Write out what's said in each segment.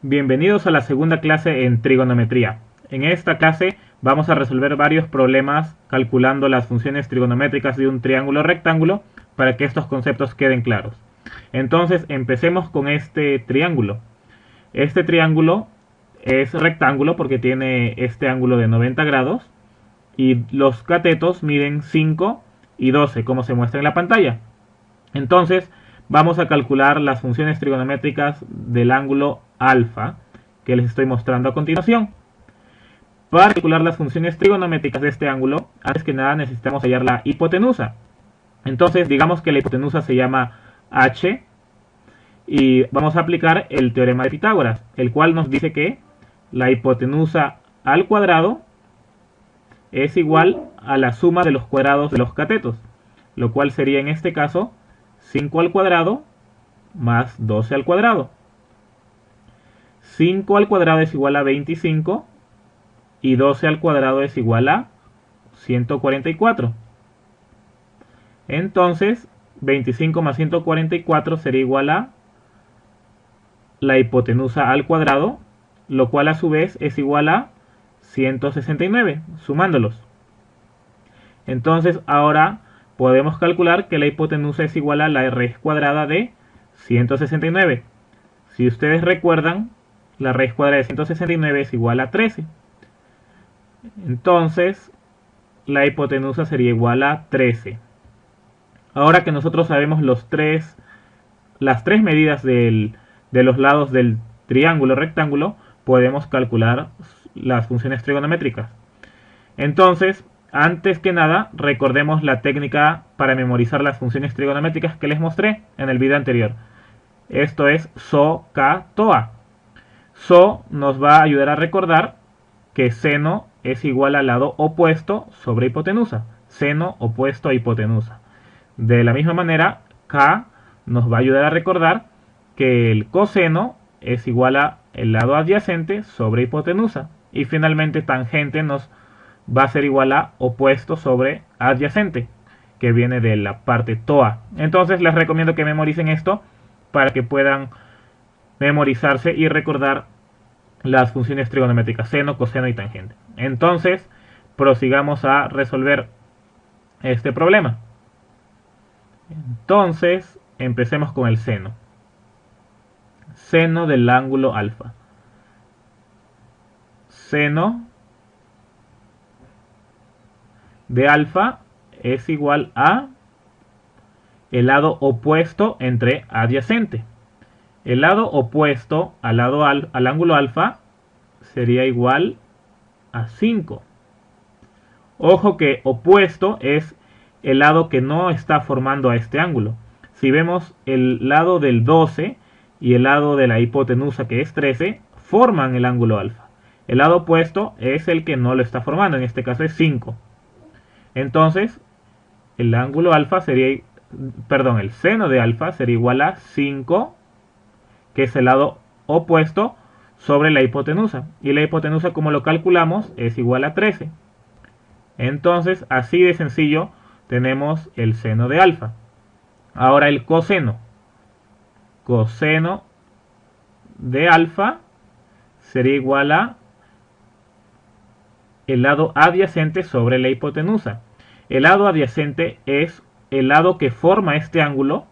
Bienvenidos a la segunda clase en trigonometría. En esta clase vamos a resolver varios problemas calculando las funciones trigonométricas de un triángulo rectángulo para que estos conceptos queden claros. Entonces empecemos con este triángulo. Este triángulo es rectángulo porque tiene este ángulo de 90 grados y los catetos miden 5 y 12 como se muestra en la pantalla. Entonces vamos a calcular las funciones trigonométricas del ángulo alfa que les estoy mostrando a continuación. Para calcular las funciones trigonométricas de este ángulo, antes que nada necesitamos hallar la hipotenusa. Entonces digamos que la hipotenusa se llama h y vamos a aplicar el teorema de Pitágoras, el cual nos dice que la hipotenusa al cuadrado es igual a la suma de los cuadrados de los catetos, lo cual sería en este caso 5 al cuadrado más 12 al cuadrado. 5 al cuadrado es igual a 25 y 12 al cuadrado es igual a 144. Entonces 25 más 144 sería igual a la hipotenusa al cuadrado, lo cual a su vez es igual a 169, sumándolos. Entonces ahora podemos calcular que la hipotenusa es igual a la raíz cuadrada de 169. Si ustedes recuerdan, la raíz cuadrada de 169 es igual a 13. Entonces la hipotenusa sería igual a 13. Ahora que nosotros sabemos las tres medidas de los lados del triángulo rectángulo, podemos calcular las funciones trigonométricas. Entonces, antes que nada, recordemos la técnica para memorizar las funciones trigonométricas que les mostré en el video anterior. Esto es SO, K, TOA. SO nos va a ayudar a recordar que seno es igual al lado opuesto sobre hipotenusa. Seno opuesto a hipotenusa. De la misma manera, K nos va a ayudar a recordar que el coseno es igual a el lado adyacente sobre hipotenusa. Y finalmente tangente nos va a ser igual a opuesto sobre adyacente, que viene de la parte TOA. Entonces les recomiendo que memoricen esto para que puedan memorizarse y recordar las funciones trigonométricas seno, coseno y tangente. Entonces prosigamos a resolver este problema. Entonces empecemos con el seno. Seno del ángulo alfa. Seno de alfa es igual a el lado opuesto entre adyacente. El lado opuesto al ángulo alfa sería igual a 5. Ojo que opuesto es el lado que no está formando a este ángulo. Si vemos el lado del 12 y el lado de la hipotenusa, que es 13, forman el ángulo alfa. El lado opuesto es el que no lo está formando, en este caso es 5. Entonces, el ángulo alfa sería, el seno de alfa sería igual a 5, que es el lado opuesto sobre la hipotenusa. Y la hipotenusa, como lo calculamos, es igual a 13. Entonces, así de sencillo, tenemos el seno de alfa. Ahora el coseno. Coseno de alfa sería igual a el lado adyacente sobre la hipotenusa. El lado adyacente es el lado que forma este ángulo,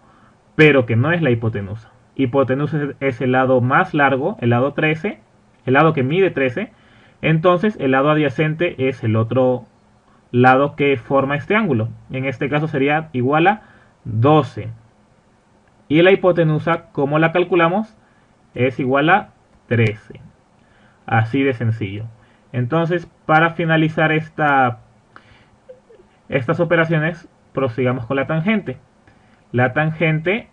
pero que no es la hipotenusa. Hipotenusa es el lado más largo, el lado 13, el lado que mide 13. Entonces el lado adyacente es el otro lado que forma este ángulo. En este caso sería igual a 12. Y la hipotenusa, como la calculamos, es igual a 13. Así de sencillo. Entonces, para finalizar estas operaciones, prosigamos con la tangente. La tangente,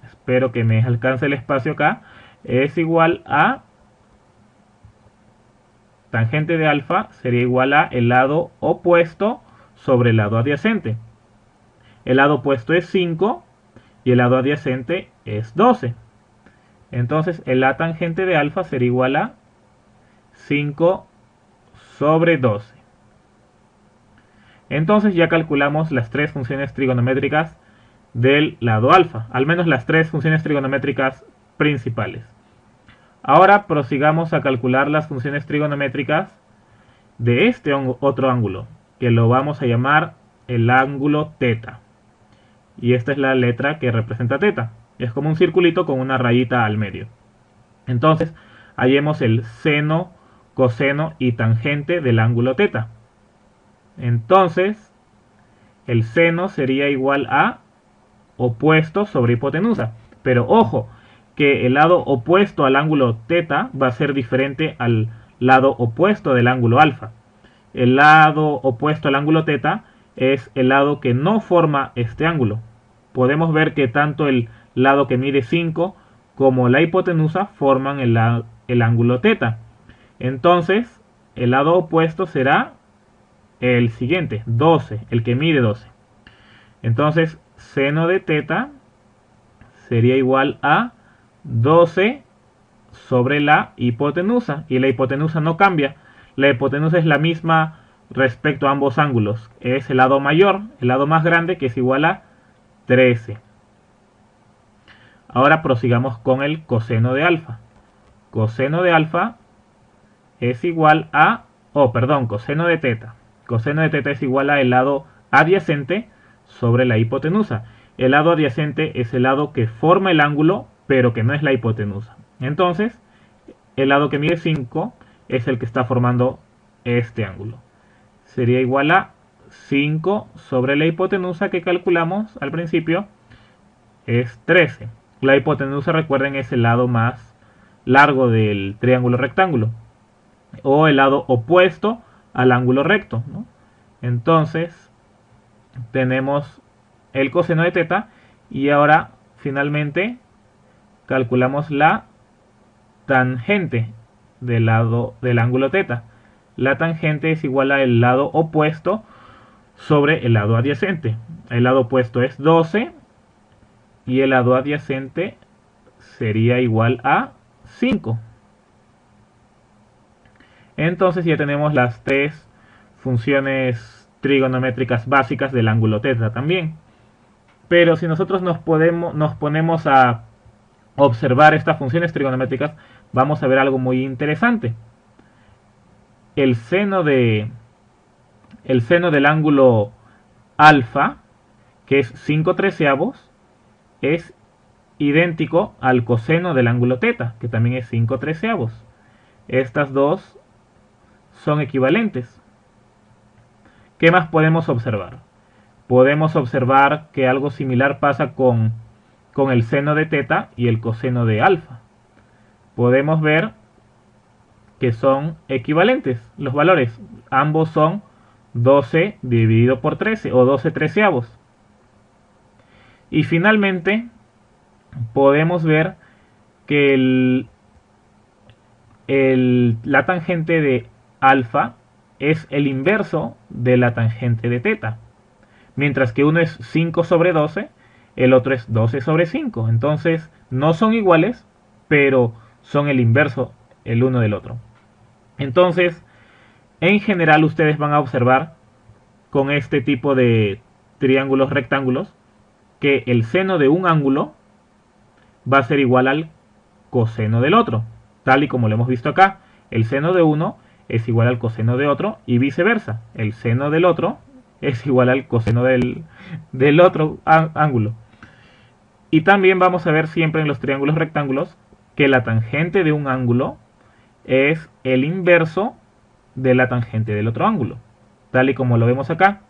espero que me alcance el espacio acá, es igual a tangente de alfa sería igual a el lado opuesto sobre el lado adyacente. El lado opuesto es 5 y el lado adyacente es 12. Entonces la tangente de alfa sería igual a 5 sobre 12. Entonces ya calculamos las tres funciones trigonométricas del lado alfa, al menos las tres funciones trigonométricas principales. Ahora prosigamos a calcular las funciones trigonométricas de este otro ángulo, que lo vamos a llamar el ángulo θ. Y esta es la letra que representa θ. Es como un circulito con una rayita al medio. Entonces, hallemos el seno, coseno y tangente del ángulo θ. Entonces, el seno sería igual a opuesto sobre hipotenusa. Pero ojo, que el lado opuesto al ángulo θ va a ser diferente al lado opuesto del ángulo alfa. El lado opuesto al ángulo θ es el lado que no forma este ángulo. Podemos ver que tanto el lado que mide 5 como la hipotenusa forman el ángulo θ. Entonces, el lado opuesto será el siguiente, 12, el que mide 12. Entonces, seno de θ sería igual a 12 sobre la hipotenusa. Y la hipotenusa no cambia. La hipotenusa es la misma respecto a ambos ángulos. Es el lado mayor, el lado más grande, que es igual a 13. Ahora prosigamos con el coseno de alfa. Coseno de alfa es igual a, coseno de θ. Coseno de θ es igual a el lado adyacente sobre la hipotenusa. El lado adyacente es el lado que forma el ángulo, pero que no es la hipotenusa. Entonces, el lado que mide 5 es el que está formando este ángulo. Sería igual a 5 sobre la hipotenusa que calculamos al principio, es 13. La hipotenusa, recuerden, es el lado más largo del triángulo rectángulo, o el lado opuesto al ángulo recto, ¿no? Entonces, tenemos el coseno de θ y ahora finalmente calculamos la tangente del lado del ángulo θ. La tangente es igual al lado opuesto sobre el lado adyacente. El lado opuesto es 12 y el lado adyacente sería igual a 5. Entonces ya tenemos las tres funciones trigonométricas básicas del ángulo θ también. Pero si nosotros nos ponemos a observar estas funciones trigonométricas, vamos a ver algo muy interesante. El seno del ángulo alfa, que es 5/13, es idéntico al coseno del ángulo θ, que también es 5/13. Estas dos son equivalentes. ¿Qué más podemos observar? Podemos observar que algo similar pasa con el seno de θ y el coseno de alfa. Podemos ver que son equivalentes los valores. Ambos son 12 dividido por 13 o 12/13. Y finalmente podemos ver que la tangente de alfa es el inverso de la tangente de θ. Mientras que uno es 5/12, el otro es 12/5. Entonces no son iguales, pero son el inverso el uno del otro. Entonces, en general ustedes van a observar con este tipo de triángulos rectángulos que el seno de un ángulo va a ser igual al coseno del otro, tal y como lo hemos visto acá. El seno de uno es igual al coseno de otro y viceversa. El seno del otro es igual al coseno del otro ángulo. Y también vamos a ver siempre en los triángulos rectángulos que la tangente de un ángulo es el inverso de la tangente del otro ángulo, tal y como lo vemos acá.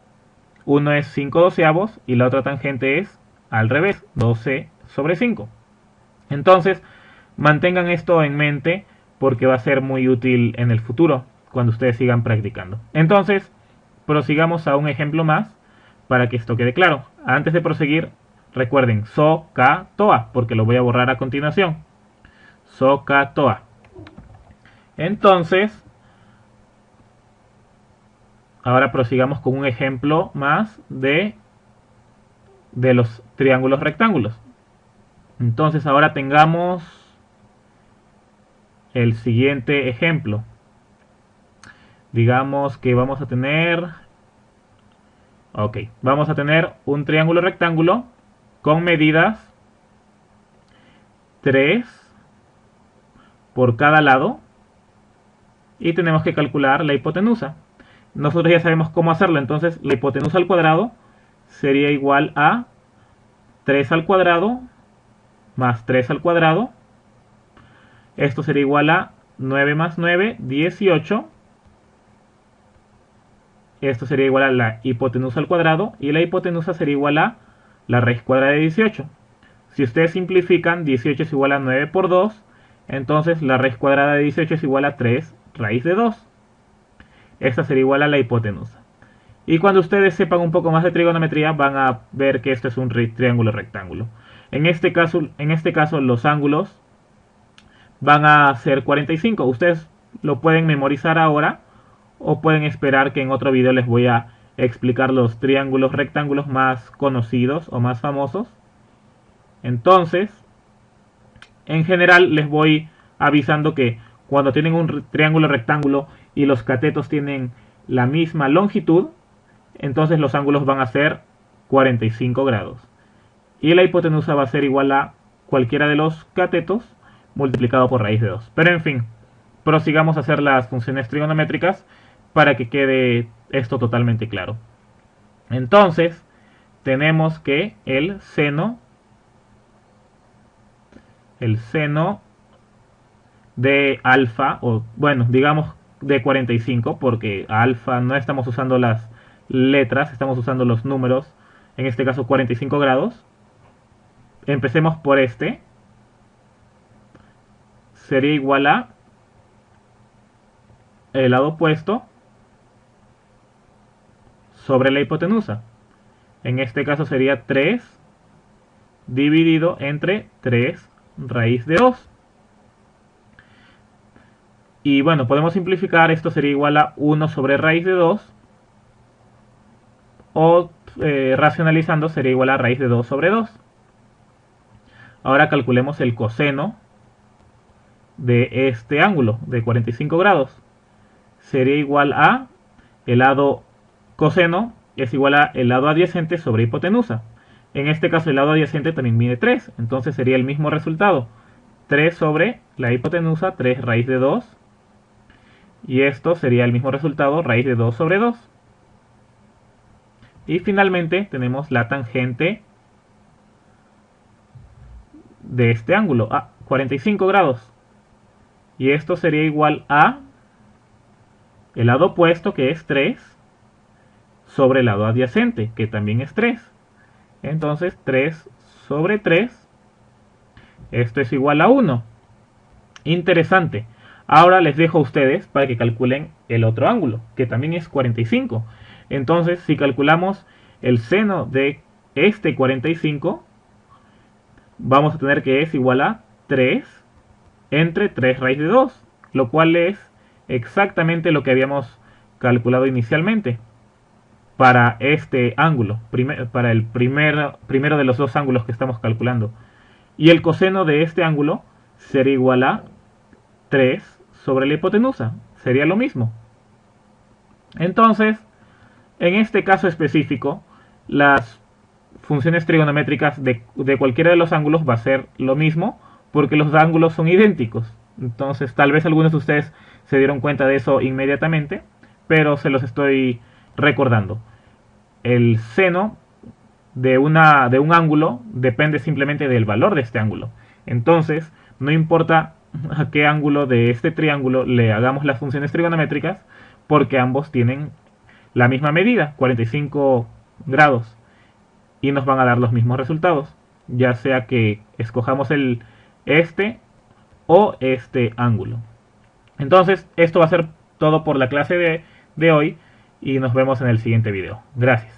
Uno es 5/12 y la otra tangente es al revés, 12/5. Entonces, mantengan esto en mente porque va a ser muy útil en el futuro cuando ustedes sigan practicando. Entonces, prosigamos a un ejemplo más para que esto quede claro. Antes de proseguir, recuerden SOHCAHTOA, porque lo voy a borrar a continuación. SOHCAHTOA. Entonces, ahora prosigamos con un ejemplo más de los triángulos rectángulos. Entonces, ahora tengamos el siguiente ejemplo. Digamos que vamos a tener un triángulo rectángulo con medidas 3, por cada lado y tenemos que calcular la hipotenusa. Nosotros ya sabemos cómo hacerlo, entonces la hipotenusa al cuadrado sería igual a 3 al cuadrado más 3 al cuadrado. Esto sería igual a 9 más 9, 18. Esto sería igual a la hipotenusa al cuadrado y la hipotenusa sería igual a la raíz cuadrada de 18. Si ustedes simplifican, 18 es igual a 9 por 2, entonces la raíz cuadrada de 18 es igual a 3 raíz de 2. Esta sería igual a la hipotenusa. Y cuando ustedes sepan un poco más de trigonometría, van a ver que esto es un triángulo rectángulo. En este caso los ángulos van a ser 45. Ustedes lo pueden memorizar ahora o pueden esperar que en otro video les voy a explicar los triángulos rectángulos más conocidos o más famosos. Entonces, en general les voy avisando que cuando tienen un triángulo rectángulo y los catetos tienen la misma longitud, entonces los ángulos van a ser 45 grados. Y la hipotenusa va a ser igual a cualquiera de los catetos multiplicado por raíz de 2. Pero en fin, prosigamos a hacer las funciones trigonométricas para que quede esto totalmente claro. Entonces, tenemos que el seno de alfa, o bueno, digamos de 45, porque a alfa no estamos usando las letras, estamos usando los números, en este caso 45 grados. Empecemos por este. Sería igual a el lado opuesto sobre la hipotenusa. En este caso sería 3 dividido entre 3 raíz de 2. Y bueno, podemos simplificar, esto sería igual a 1 sobre raíz de 2. O racionalizando sería igual a raíz de 2 sobre 2. Ahora calculemos el coseno de este ángulo de 45 grados. Sería igual a el lado coseno es igual a el lado adyacente sobre hipotenusa. En este caso el lado adyacente también mide 3, entonces sería el mismo resultado. 3 sobre la hipotenusa, 3 raíz de 2. Y esto sería el mismo resultado, raíz de 2 sobre 2. Y finalmente tenemos la tangente de este ángulo, a 45 grados. Y esto sería igual a el lado opuesto, que es 3, sobre el lado adyacente, que también es 3. Entonces 3 sobre 3, esto es igual a 1. Interesante. Ahora les dejo a ustedes para que calculen el otro ángulo, que también es 45. Entonces, si calculamos el seno de este 45, vamos a tener que es igual a 3 entre 3 raíz de 2, lo cual es exactamente lo que habíamos calculado inicialmente para este ángulo, para el primero de los dos ángulos que estamos calculando. Y el coseno de este ángulo sería igual a 3 sobre la hipotenusa, sería lo mismo. Entonces, en este caso específico, las funciones trigonométricas de cualquiera de los ángulos va a ser lo mismo, porque los ángulos son idénticos. Entonces, tal vez algunos de ustedes se dieron cuenta de eso inmediatamente, pero se los estoy recordando. El seno de un ángulo depende simplemente del valor de este ángulo. Entonces, no importa a qué ángulo de este triángulo le hagamos las funciones trigonométricas, porque ambos tienen la misma medida, 45 grados, y nos van a dar los mismos resultados, ya sea que escojamos este o este ángulo. Entonces, esto va a ser todo por la clase de hoy, y nos vemos en el siguiente video. Gracias.